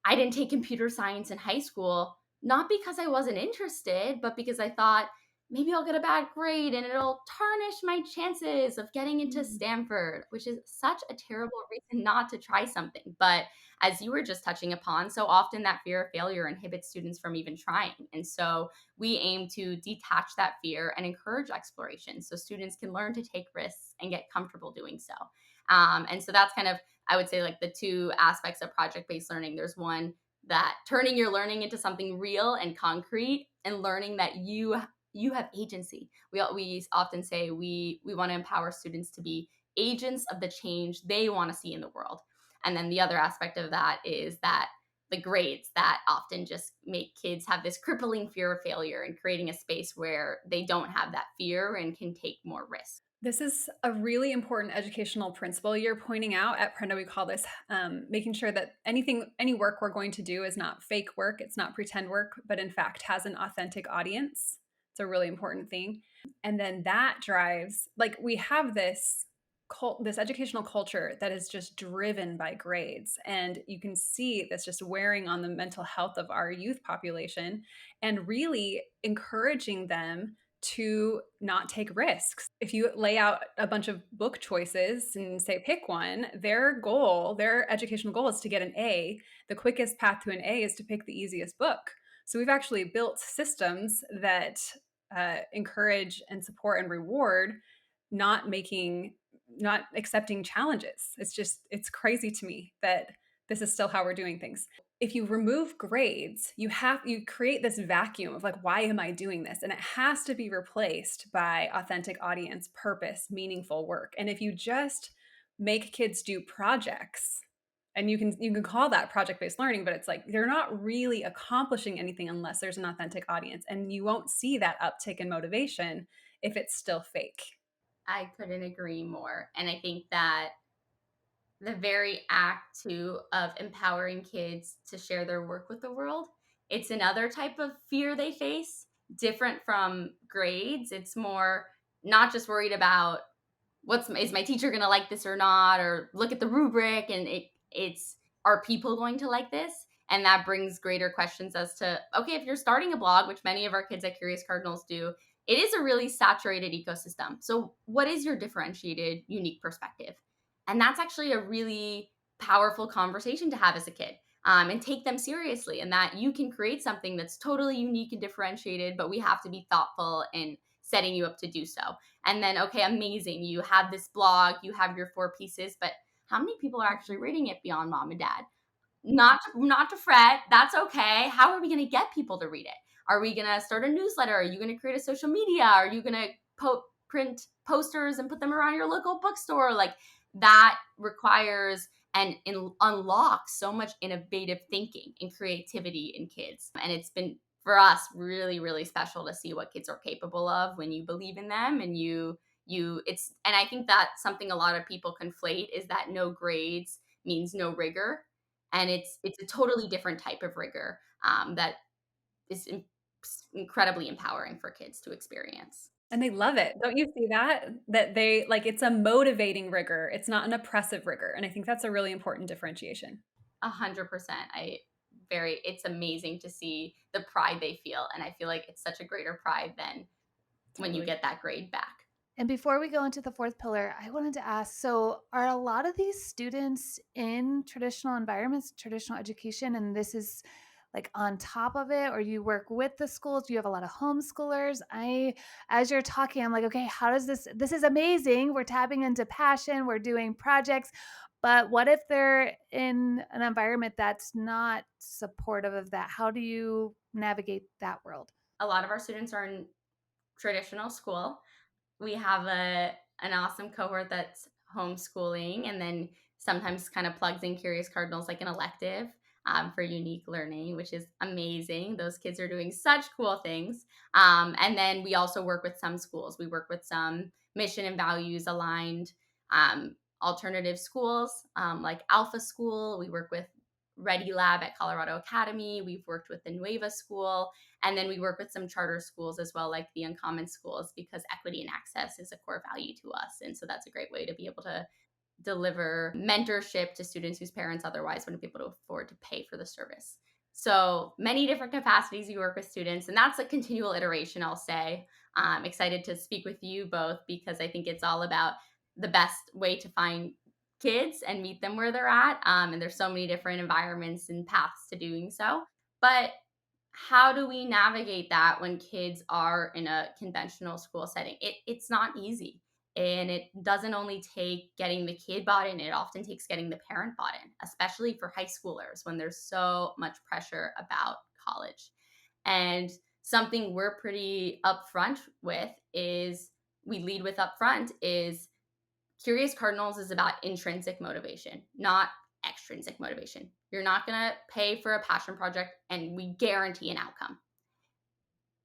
I didn't take computer science in high school, not because I wasn't interested, but because I thought maybe I'll get a bad grade and it'll tarnish my chances of getting into Stanford, which is such a terrible reason not to try something. But as you were just touching upon, so often that fear of failure inhibits students from even trying. And so we aim to detach that fear and encourage exploration so students can learn to take risks and get comfortable doing so. And so that's kind of, I would say, like the two aspects of project based learning. There's one that turning your learning into something real and concrete, and learning that you have agency. We often say we want to empower students to be agents of the change they want to see in the world. And then the other aspect of that is that the grades that often just make kids have this crippling fear of failure, and creating a space where they don't have that fear and can take more risks. This is a really important educational principle you're pointing out. At Prenda, we call this making sure that any work we're going to do is not fake work, it's not pretend work, but in fact has an authentic audience. It's a really important thing. And then that drives, like, we have this educational culture that is just driven by grades. And you can see this just wearing on the mental health of our youth population, and really encouraging them to not take risks. If you lay out a bunch of book choices and say pick one, their educational goal is to get an A. The quickest path to an A is to pick the easiest book. So we've actually built systems that encourage and support and reward not accepting challenges. It's crazy to me that this is still how we're doing things. If you remove grades, you create this vacuum of, like, why am I doing this? And it has to be replaced by authentic audience, purpose, meaningful work. And if you just make kids do projects, and you can call that project-based learning, but it's like they're not really accomplishing anything unless there's an authentic audience. And you won't see that uptick in motivation if it's still fake. I couldn't agree more. And I think that the very act too of empowering kids to share their work with the world, it's another type of fear they face, different from grades. It's more not just worried about is my teacher going to like this or not, or look at the rubric, and it's are people going to like this? And that brings greater questions as to, okay, if you're starting a blog, which many of our kids at Curious Cardinals do, it is a really saturated ecosystem. So what is your differentiated, unique perspective? And that's actually a really powerful conversation to have as a kid, and take them seriously, and that you can create something that's totally unique and differentiated, but we have to be thoughtful in setting you up to do so. And then, okay, amazing. You have this blog, you have your 4 pieces, but how many people are actually reading it beyond mom and dad? Not to fret. That's okay. How are we going to get people to read it? Are we going to start a newsletter? Are you going to create a social media? Are you going to print posters and put them around your local bookstore? Like, that requires and unlocks so much innovative thinking and creativity in kids. And it's been, for us, really, really special to see what kids are capable of when you believe in them, and and I think that something a lot of people conflate is that no grades means no rigor. And it's a totally different type of rigor, that is incredibly empowering for kids to experience. And they love it. Don't you see that? That they like, it's a motivating rigor. It's not an oppressive rigor. And I think that's a really important differentiation. 100%. It's amazing to see the pride they feel. And I feel like it's such a greater pride than when you get that grade back. And before we go into the fourth pillar, I wanted to ask, so are a lot of these students in traditional environments, traditional education, and this is like on top of it, or you work with the schools? Do you have a lot of homeschoolers? As you're talking, I'm like, okay, how does this is amazing. We're tapping into passion, we're doing projects, but what if they're in an environment that's not supportive of that? How do you navigate that world? A lot of our students are in traditional school. We have an awesome cohort that's homeschooling, and then sometimes kind of plugs in Curious Cardinals like an elective for unique learning, which is amazing. Those kids are doing such cool things. And then we also work with some schools. We work with some mission and values aligned alternative schools like Alpha School. We work with Ready Lab at Colorado Academy. We've worked with the Nueva School. And then we work with some charter schools as well, like the Uncommon schools, because equity and access is a core value to us. And so that's a great way to be able to deliver mentorship to students whose parents otherwise wouldn't be able to afford to pay for the service. So many different capacities you work with students, and that's a continual iteration, I'll say. I'm excited to speak with you both because I think it's all about the best way to find kids and meet them where they're at. And there's so many different environments and paths to doing so. But how do we navigate that when kids are in a conventional school setting? It's not easy. And it doesn't only take getting the kid bought in, it often takes getting the parent bought in, especially for high schoolers when there's so much pressure about college. And something we're pretty upfront with is we lead with upfront is Curious Cardinals is about intrinsic motivation, not extrinsic motivation. You're not going to pay for a passion project and we guarantee an outcome.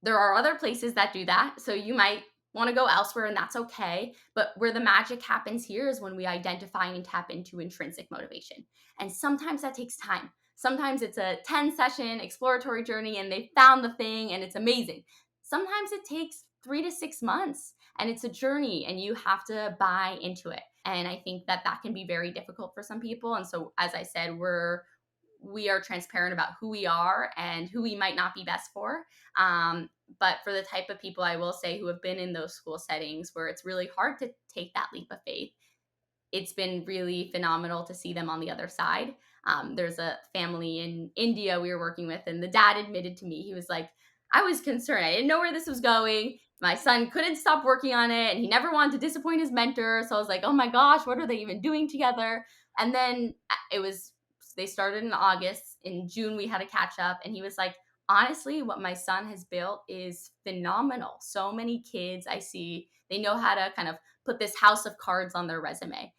There are other places that do that. So you might want to go elsewhere and that's okay. But where the magic happens here is when we identify and tap into intrinsic motivation. And sometimes that takes time. Sometimes it's a 10-session exploratory journey and they found the thing and it's amazing. Sometimes it takes 3 to 6 months and it's a journey and you have to buy into it. And I think that that can be very difficult for some people. And so, as I said, we are transparent about who we are and who we might not be best for. But for the type of people I will say who have been in those school settings where it's really hard to take that leap of faith, it's been really phenomenal to see them on the other side. There's a family in India we were working with, and the dad admitted to me, he was like, I was concerned. I didn't know where this was going. My son couldn't stop working on it, and he never wanted to disappoint his mentor. So I was like, oh my gosh, what are they even doing together? And then they started in August. In June, we had a catch up, and he was like, honestly, what my son has built is phenomenal. So many kids I see, they know how to kind of put this house of cards on their resume.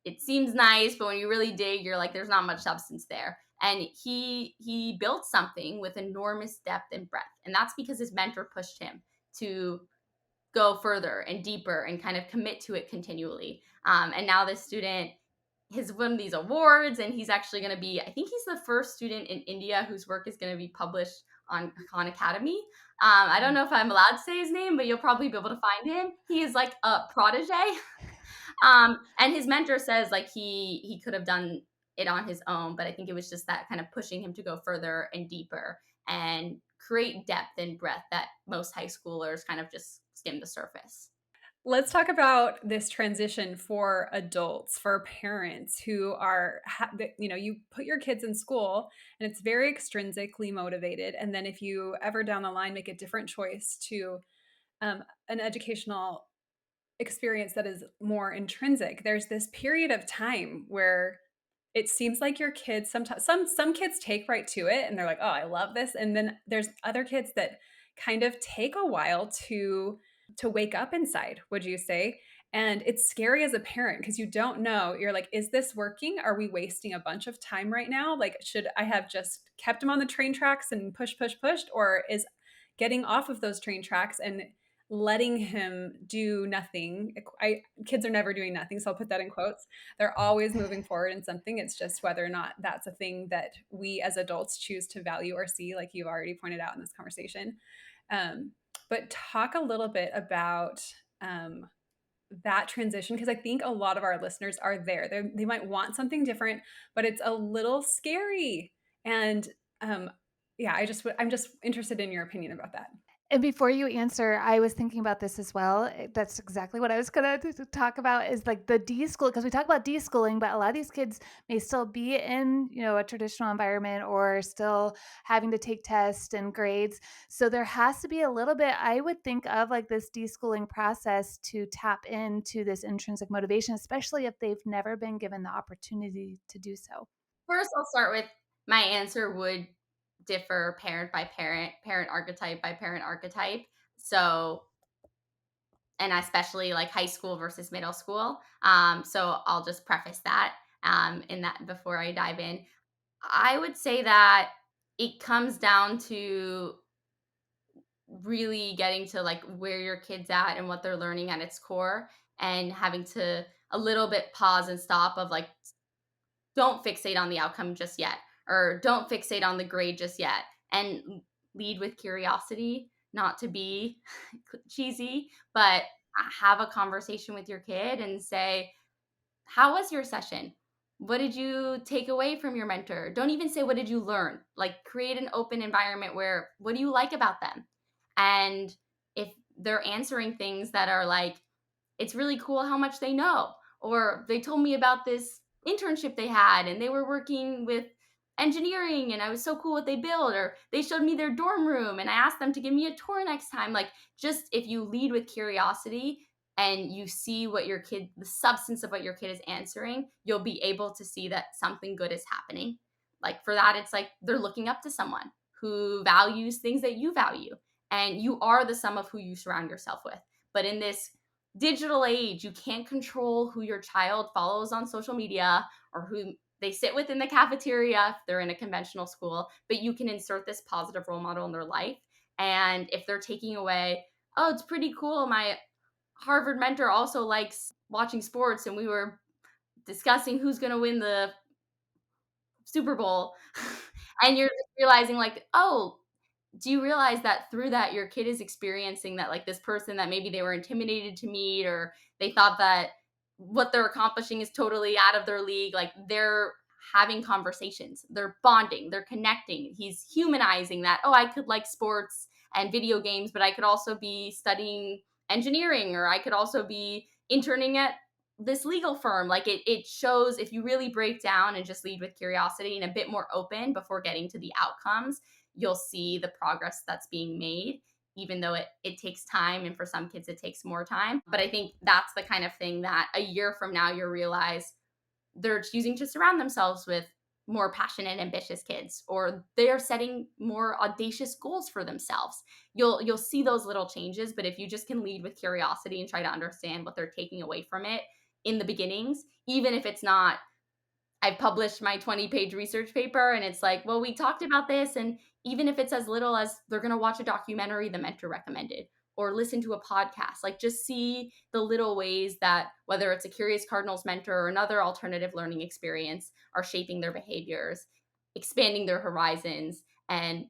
It seems nice, but when you really dig, you're like, there's not much substance there. And he built something with enormous depth and breadth. And that's because his mentor pushed him to go further and deeper and kind of commit to it continually. And now this student has won these awards, and he's actually going to be, I think he's the first student in India whose work is going to be published on Khan Academy. I don't know if I'm allowed to say his name, but you'll probably be able to find him. He is like a protege. And his mentor says like he could have done it on his own, but I think it was just that kind of pushing him to go further and deeper and create depth and breadth that most high schoolers kind of just skim the surface. Let's talk about this transition for adults, for parents who are, you put your kids in school and it's very extrinsically motivated. And then if you ever down the line make a different choice to an educational experience that is more intrinsic, there's this period of time where it seems like your kids sometimes some kids take right to it and they're like, oh, I love this. And then there's other kids that kind of take a while to wake up inside, would you say? And it's scary as a parent because you don't know. You're like, is this working? Are we wasting a bunch of time right now? Like, should I have just kept him on the train tracks and pushed? Or is getting off of those train tracks and letting him do nothing. Kids are never doing nothing, so I'll put that in quotes. They're always moving forward in something. It's just whether or not that's a thing that we as adults choose to value or see, like you've already pointed out in this conversation. But talk a little bit about that transition, because I think a lot of our listeners are there. They might want something different, but it's a little scary. And yeah, I'm just interested in your opinion about that. And before you answer, I was thinking about this as well. That's exactly what I was going to talk about is like the deschool, because we talk about deschooling, but a lot of these kids may still be in, a traditional environment or still having to take tests and grades. So there has to be a little bit, I would think of like this deschooling process to tap into this intrinsic motivation, especially if they've never been given the opportunity to do so. First, I'll start with my answer would differ parent by parent, parent archetype by parent archetype. So and especially like high school versus middle school. So I'll just preface that in that before I dive in. I would say that it comes down to really getting to like where your kid's at and what they're learning at its core, and having to a little bit pause and stop of like, don't fixate on the outcome just yet, or don't fixate on the grade just yet, and lead with curiosity, not to be cheesy, but have a conversation with your kid and say, how was your session? What did you take away from your mentor? Don't even say, what did you learn? Like, create an open environment where, what do you like about them? And if they're answering things that are like, it's really cool how much they know, or they told me about this internship they had and they were working with engineering and I was so cool what they built, or they showed me their dorm room and I asked them to give me a tour next time. Like, just if you lead with curiosity and you see what your kid, the substance of what your kid is answering, you'll be able to see that something good is happening. Like, for that, it's like they're looking up to someone who values things that you value, and you are the sum of who you surround yourself with. But in this digital age, you can't control who your child follows on social media or who they sit with in the cafeteria if they're in a conventional school, but you can insert this positive role model in their life. And if they're taking away, oh, it's pretty cool, my Harvard mentor also likes watching sports and we were discussing who's going to win the Super Bowl. And you're just realizing, like, oh, do you realize that through that your kid is experiencing that, like, this person that maybe they were intimidated to meet, or they thought that what they're accomplishing is totally out of their league, like, they're having conversations, they're bonding, they're connecting. He's humanizing that, oh, I could like sports and video games, but I could also be studying engineering, or I could also be interning at this legal firm. Like, it shows, if you really break down and just lead with curiosity and a bit more open before getting to the outcomes, you'll see the progress that's being made, even though it takes time. And for some kids, it takes more time. But I think that's the kind of thing that a year from now, you'll realize they're choosing to surround themselves with more passionate, ambitious kids, or they're setting more audacious goals for themselves. You'll see those little changes. But if you just can lead with curiosity and try to understand what they're taking away from it in the beginnings, even if it's not, I published my 20-page research paper and it's like, well, we talked about this. And even if it's as little as they're going to watch a documentary the mentor recommended, or listen to a podcast, like, just see the little ways that, whether it's a Curious Cardinals mentor or another alternative learning experience, are shaping their behaviors, expanding their horizons, and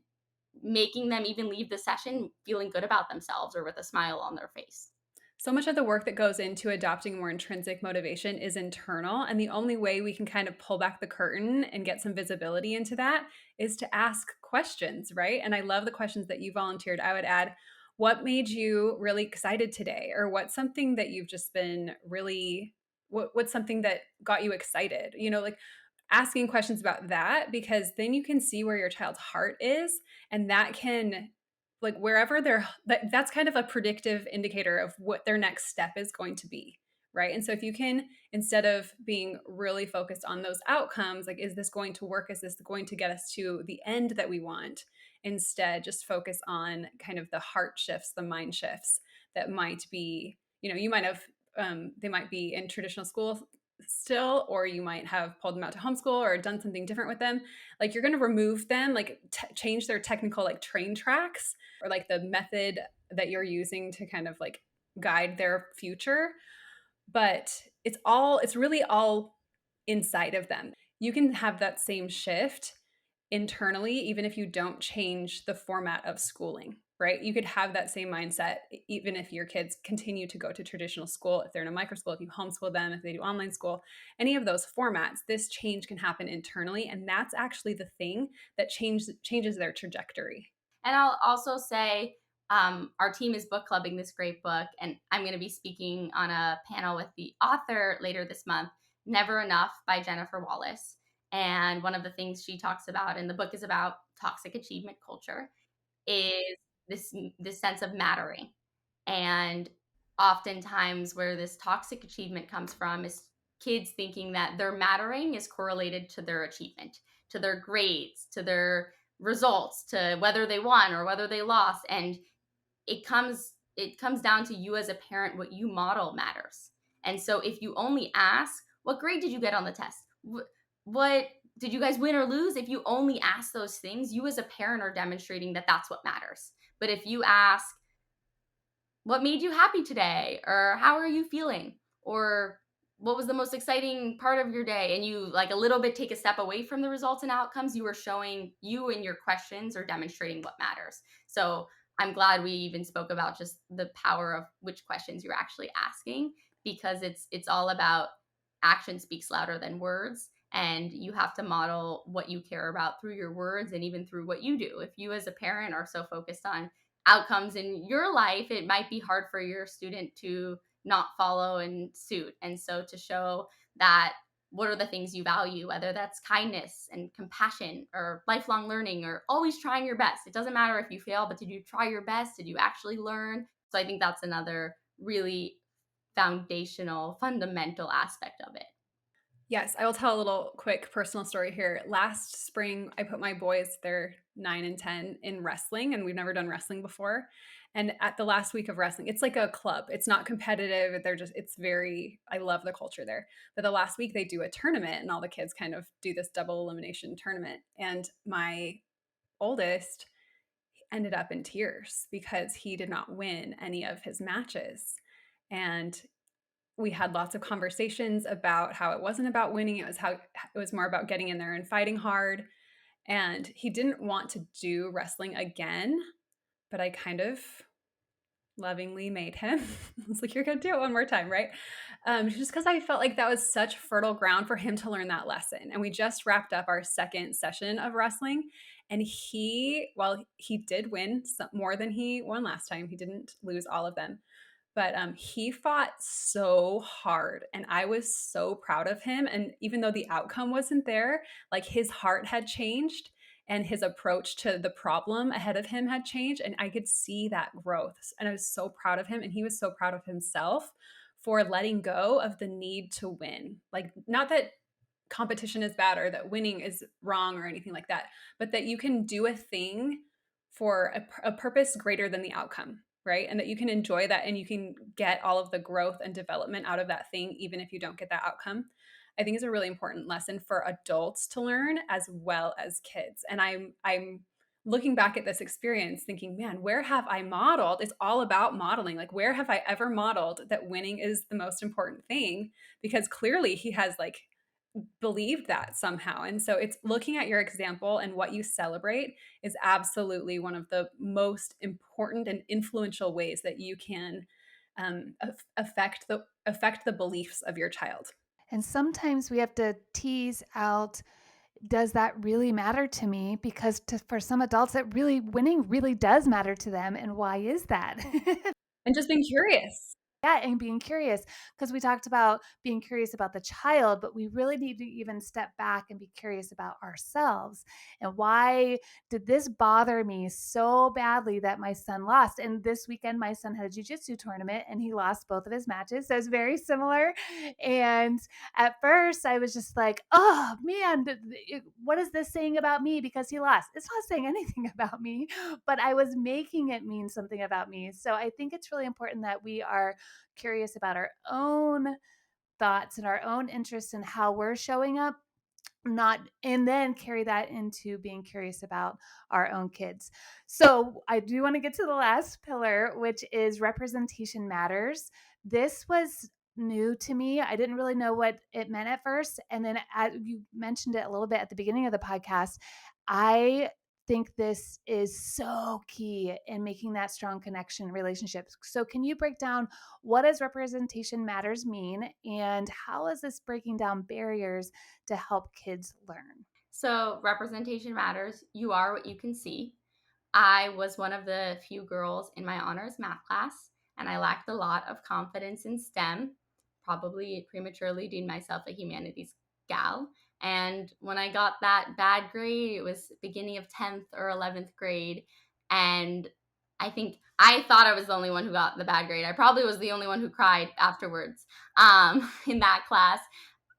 making them even leave the session feeling good about themselves or with a smile on their face. So much of the work that goes into adopting more intrinsic motivation is internal. And the only way we can kind of pull back the curtain and get some visibility into that is to ask questions, right? And I love the questions that you volunteered. I would add, what made you really excited today? Or what's something that you've just been really, what's something that got you excited? Like asking questions about that, because then you can see where your child's heart is, and that can, like, wherever that's kind of a predictive indicator of what their next step is going to be, right? And so if you can, instead of being really focused on those outcomes, like, is this going to work, is this going to get us to the end that we want, instead just focus on kind of the heart shifts, the mind shifts that might be, you might have, they might be in traditional school still, or you might have pulled them out to homeschool or done something different with them. Like, you're going to remove them, like change their technical, like, train tracks, or like the method that you're using to kind of like guide their future. But it's really all inside of them. You can have that same shift internally, even if you don't change the format of schooling, right? You could have that same mindset even if your kids continue to go to traditional school, if they're in a micro school, if you homeschool them, if they do online school, any of those formats, this change can happen internally. And that's actually the thing that changes their trajectory. And I'll also say, our team is book clubbing this great book, and I'm going to be speaking on a panel with the author later this month, Never Enough by Jennifer Wallace. And one of the things she talks about, and the book is about toxic achievement culture, is this sense of mattering. And oftentimes where this toxic achievement comes from is kids thinking that their mattering is correlated to their achievement, to their grades, to their results, to whether they won or whether they lost. And it comes down to you as a parent. What you model matters. And so if you only ask, what grade did you get on the test? What did you guys win or lose? If you only ask those things, you as a parent are demonstrating that that's what matters. But if you ask, what made you happy today? Or how are you feeling? Or what was the most exciting part of your day? And you like a little bit take a step away from the results and outcomes, you are showing you and your questions are demonstrating what matters. So I'm glad we even spoke about just the power of which questions you're actually asking, because it's all about action speaks louder than words. And you have to model what you care about through your words and even through what you do. If you as a parent are so focused on outcomes in your life, it might be hard for your student to not follow in suit. And so to show that what are the things you value, whether that's kindness and compassion or lifelong learning or always trying your best. It doesn't matter if you fail, but did you try your best? Did you actually learn? So I think that's another really foundational, fundamental aspect of it. Yes, I will tell a little quick personal story here. Last spring, I put my boys, they're 9 and 10, in wrestling, and we've never done wrestling before. And at the last week of wrestling, it's like a club. It's not competitive. It's very, I love the culture there. But the last week, they do a tournament, and all the kids kind of do this double elimination tournament. And my oldest ended up in tears because he did not win any of his matches. And we had lots of conversations about how it wasn't about winning. It was more about getting in there and fighting hard. And he didn't want to do wrestling again, but I kind of lovingly made him. I was like, you're going to do it one more time, right? Just because I felt like that was such fertile ground for him to learn that lesson. And we just wrapped up our second session of wrestling. And while he did win more than he won last time, he didn't lose all of them. But he fought so hard, and I was so proud of him. And even though the outcome wasn't there, like his heart had changed and his approach to the problem ahead of him had changed. And I could see that growth. And I was so proud of him. And he was so proud of himself for letting go of the need to win. Like, not that competition is bad or that winning is wrong or anything like that, but that you can do a thing for a purpose greater than the outcome, right? And that you can enjoy that and you can get all of the growth and development out of that thing, even if you don't get that outcome. I think is a really important lesson for adults to learn as well as kids. And I'm looking back at this experience thinking, man, where have I modeled? It's all about modeling. Like, where have I ever modeled that winning is the most important thing? Because clearly he has like believed that somehow. And so it's looking at your example, and what you celebrate is absolutely one of the most important and influential ways that you can affect the beliefs of your child. And sometimes we have to tease out, does that really matter to me? Because for some adults, winning really does matter to them. And why is that? And just being curious. Yeah, and being curious, because we talked about being curious about the child, but we really need to even step back and be curious about ourselves. And why did this bother me so badly that my son lost? And this weekend, my son had a jiu-jitsu tournament and he lost both of his matches. So it's very similar. And at first, I was just like, oh man, what is this saying about me because he lost? It's not saying anything about me, but I was making it mean something about me. So I think it's really important that we are curious about our own thoughts and our own interests and how we're showing up, and then carry that into being curious about our own kids. So I do want to get to the last pillar, which is representation matters. This was new to me. I didn't really know what it meant at first. And then you mentioned it a little bit at the beginning of the podcast. I think this is so key in making that strong connection relationships. So can you break down, what does representation matters mean, and how is this breaking down barriers to help kids learn? So representation matters. You are what you can see. I was one of the few girls in my honors math class, and I lacked a lot of confidence in STEM, probably prematurely deemed myself a humanities gal. And when I got that bad grade, it was beginning of 10th or 11th grade. And I thought I was the only one who got the bad grade. I probably was the only one who cried afterwards in that class.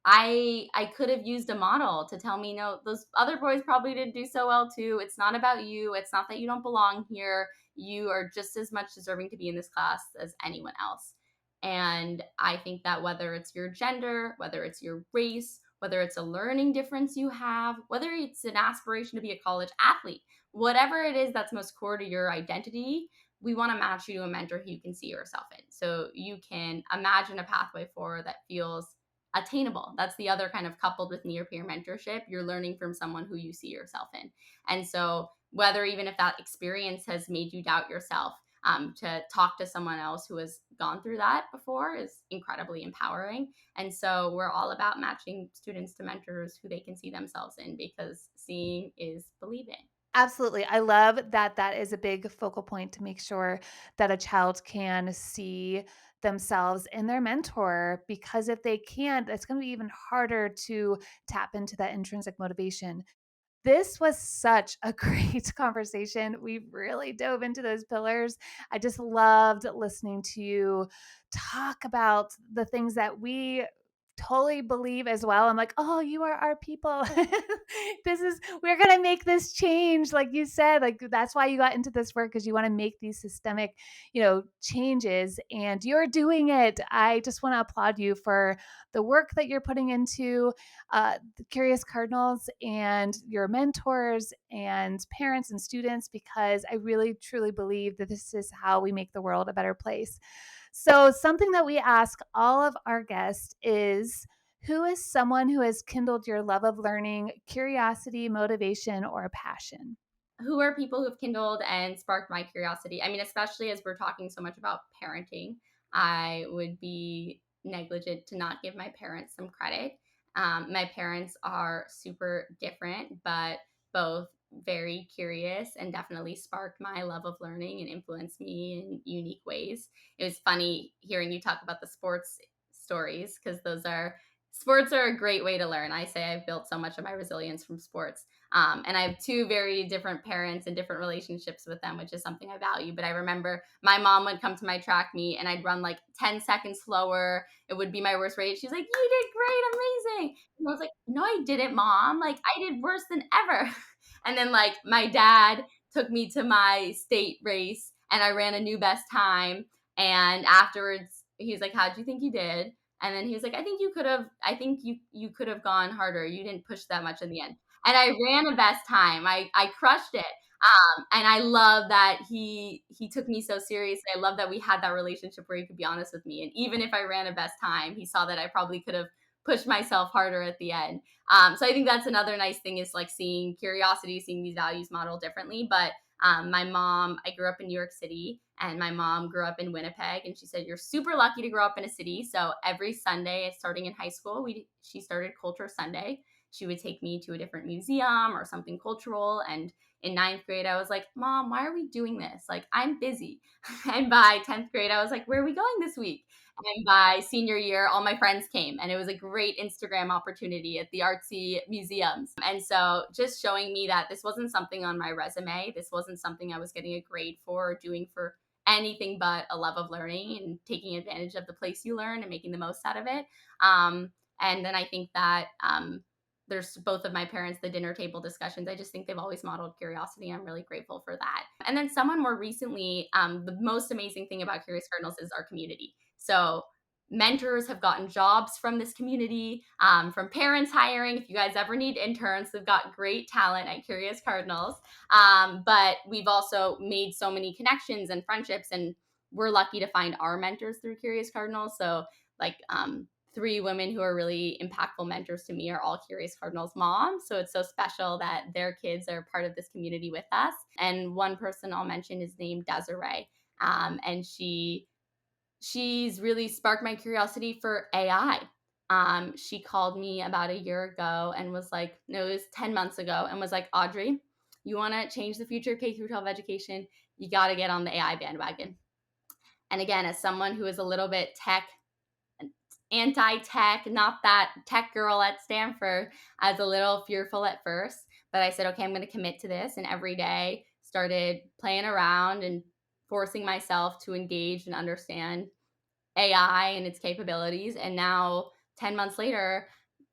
I could have used a model to tell me, no, those other boys probably didn't do so well too. It's not about you. It's not that you don't belong here. You are just as much deserving to be in this class as anyone else. And I think that whether it's your gender, whether it's your race, whether it's a learning difference you have, whether it's an aspiration to be a college athlete, whatever it is that's most core to your identity, we want to match you to a mentor who you can see yourself in. So you can imagine a pathway forward that feels attainable. That's the other kind of coupled with near peer mentorship. You're learning from someone who you see yourself in. And so, whether even if that experience has made you doubt yourself, to talk to someone else who has gone through that before is incredibly empowering. And so, we're all about matching students to mentors who they can see themselves in, because seeing is believing. Absolutely. I love that that is a big focal point to make sure that a child can see themselves in their mentor, because if they can't, it's going to be even harder to tap into that intrinsic motivation. This was such a great conversation. We really dove into those pillars. I just loved listening to you talk about the things that we totally believe as well. I'm like, oh, you are our people. We're going to make this change. Like you said, like that's why you got into this work, because you want to make these systemic, changes, and you're doing it. I just want to applaud you for the work that you're putting into the Curious Cardinals and your mentors and parents and students, because I really truly believe that this is how we make the world a better place. So, something that we ask all of our guests is, who is someone who has kindled your love of learning, curiosity, motivation, or passion? Who are people who've kindled and sparked my curiosity? I mean, especially as we're talking so much about parenting, I would be negligent to not give my parents some credit. My parents are super different, but both very curious, and definitely sparked my love of learning and influenced me in unique ways. It was funny hearing you talk about the sports stories, because sports are a great way to learn. I say I've built so much of my resilience from sports. And I have two very different parents and different relationships with them, which is something I value. But I remember my mom would come to my track meet and I'd run like 10 seconds slower. It would be my worst rate. She's like, "You did great, amazing." And I was like, "No, I didn't, Mom. Like, I did worse than ever." And then, like, my dad took me to my state race and I ran a new best time. And afterwards, he was like, "How'd you think you did?" And then he was like, I think you could have gone harder. You didn't push that much in the end." And I ran a best time. I crushed it. And I love that he took me so seriously. I love that we had that relationship where he could be honest with me. And even if I ran a best time, he saw that I probably could have pushed myself harder at the end. So I think that's another nice thing, is like seeing curiosity, seeing these values modeled differently. But my mom, I grew up in New York City, and my mom grew up in Winnipeg, and she said, "You're super lucky to grow up in a city." So every Sunday, starting in high school, she started Culture Sunday. She would take me to a different museum or something cultural. And in ninth grade, I was like, "Mom, why are we doing this? Like, I'm busy." And by 10th grade, I was like, "Where are we going this week?" And by senior year, all my friends came, and it was a great Instagram opportunity at the artsy museums. And so just showing me that this wasn't something on my resume, this wasn't something I was getting a grade for or doing for anything but a love of learning and taking advantage of the place you learn and making the most out of it. And then I think that there's both of my parents, the dinner table discussions. I just think they've always modeled curiosity. I'm really grateful for that. And then someone more recently, the most amazing thing about Curious Cardinals is our community. So mentors have gotten jobs from this community, from parents hiring. If you guys ever need interns, we've got great talent at Curious Cardinals. But we've also made so many connections and friendships, and we're lucky to find our mentors through Curious Cardinals. So like, three women who are really impactful mentors to me are all Curious Cardinals moms. So it's so special that their kids are part of this community with us. And one person I'll mention is named Desiree. And she's really sparked my curiosity for AI. She called me about a year ago and was like, no, it was 10 months ago, and was like, "Audrey, you want to change the future of K through 12 education, you got to get on the AI bandwagon." And again, as someone who is a little bit anti-tech, not that tech girl at Stanford, I was a little fearful at first, but I said, "Okay, I'm going to commit to this." And every day started playing around and forcing myself to engage and understand AI and its capabilities. And now, 10 months later,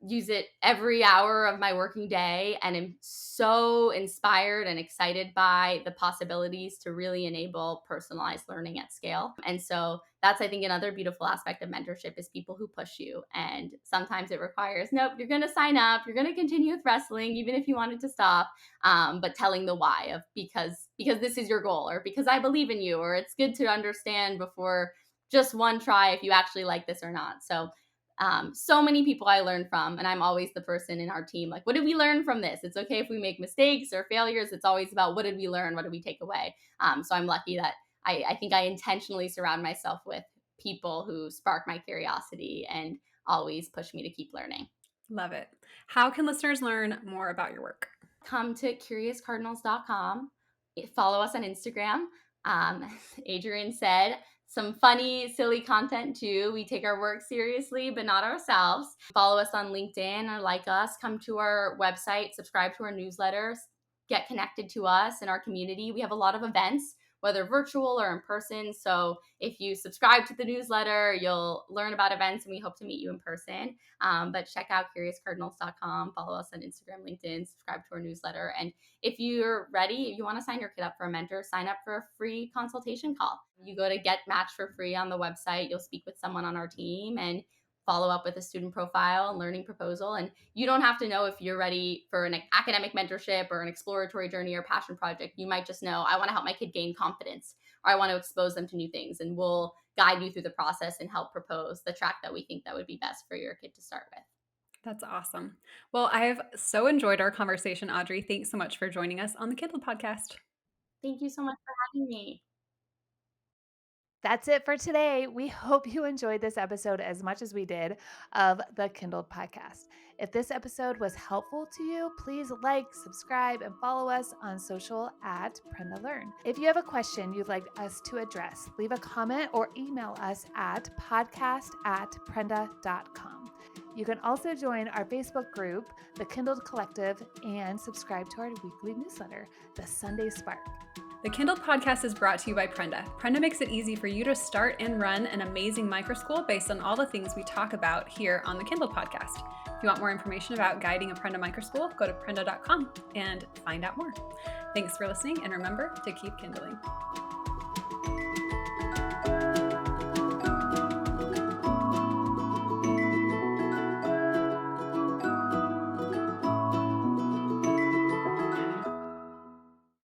use it every hour of my working day, and am so inspired and excited by the possibilities to really enable personalized learning at scale. And so that's, I think, another beautiful aspect of mentorship is people who push you. And sometimes it requires, nope, you're going to sign up, you're going to continue with wrestling, even if you wanted to stop, but telling the why of because this is your goal, or because I believe in you, or it's good to understand before just one try if you actually like this or not. So many people I learn from, and I'm always the person in our team like, what did we learn from this? It's okay if we make mistakes or failures. It's always about what did we learn? What did we take away? So I'm lucky that I think I intentionally surround myself with people who spark my curiosity and always push me to keep learning. Love it. How can listeners learn more about your work? Come to CuriousCardinals.com. Follow us on Instagram. Adriane said, some funny, silly content too. We take our work seriously, but not ourselves. Follow us on LinkedIn or like us. Come to our website, subscribe to our newsletters, get connected to us and our community. We have a lot of events, whether virtual or in person. So if you subscribe to the newsletter, you'll learn about events, and we hope to meet you in person. But check out CuriousCardinals.com, follow us on Instagram, LinkedIn, subscribe to our newsletter. And if you're ready, if you want to sign your kid up for a mentor, sign up for a free consultation call. You go to Get Matched for free on the website. You'll speak with someone on our team and follow up with a student profile and learning proposal. And you don't have to know if you're ready for an academic mentorship or an exploratory journey or passion project. You might just know, I want to help my kid gain confidence, or I want to expose them to new things. And we'll guide you through the process and help propose the track that we think that would be best for your kid to start with. That's awesome. Well, I've so enjoyed our conversation, Audrey. Thanks so much for joining us on the KindlED Podcast. Thank you so much for having me. That's it for today. We hope you enjoyed this episode as much as we did of the KindlED Podcast. If this episode was helpful to you, please like, subscribe, and follow us on social at Prenda Learn. If you have a question you'd like us to address, leave a comment or email us at podcast@prenda.com. You can also join our Facebook group, the KindlED Collective, and subscribe to our weekly newsletter, The Sunday Spark. The KindlED Podcast is brought to you by Prenda. Prenda makes it easy for you to start and run an amazing microschool based on all the things we talk about here on the KindlED Podcast. If you want more information about guiding a Prenda microschool, go to prenda.com and find out more. Thanks for listening, and remember to keep kindling.